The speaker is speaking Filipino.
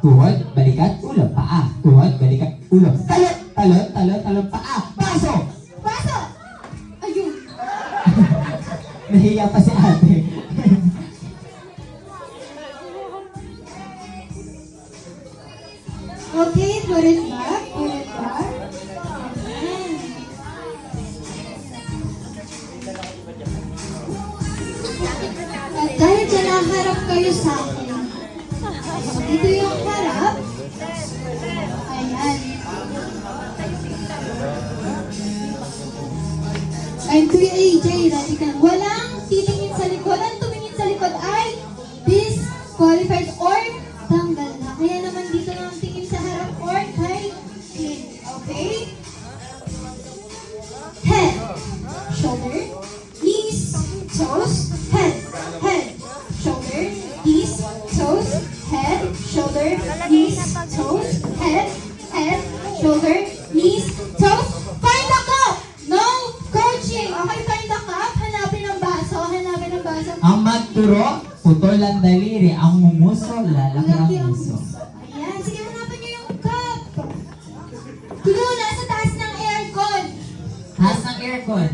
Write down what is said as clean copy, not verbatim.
Tuhod, balikat, ulo, paa. Tuhod, balikat, ulo. Talon, talon, talon, talon, paa. Baso! Baso! Ayun. Nahiya pa si ate. Okay, put it back. Put it back. Ayan. At dahil nakaharap kayo sa akin, ito yung harap. Ayan. And Kuya AJ, ready ka? Walang titingin sa likod. Ang tumingin sa likod ay disqualified or tanggal na. Kaya naman dito na ang tingin sa harap or kay clean. Okay? Head, shoulder, knees, toes, head, head, shoulder, knees, toes, head, shoulder, knees, toes, head, head, shoulder, knees, toes. Find the cup! No coaching! Okay, find the cup. Hanapin ang baso. Hanapin ang baso. Ang magturo, putol ang daliri. Ang mumuso, lalaki ang muso. Ayan, sige, hanapin niyo yung cup. Clue, nasa taas ng aircon. Taas ng aircon.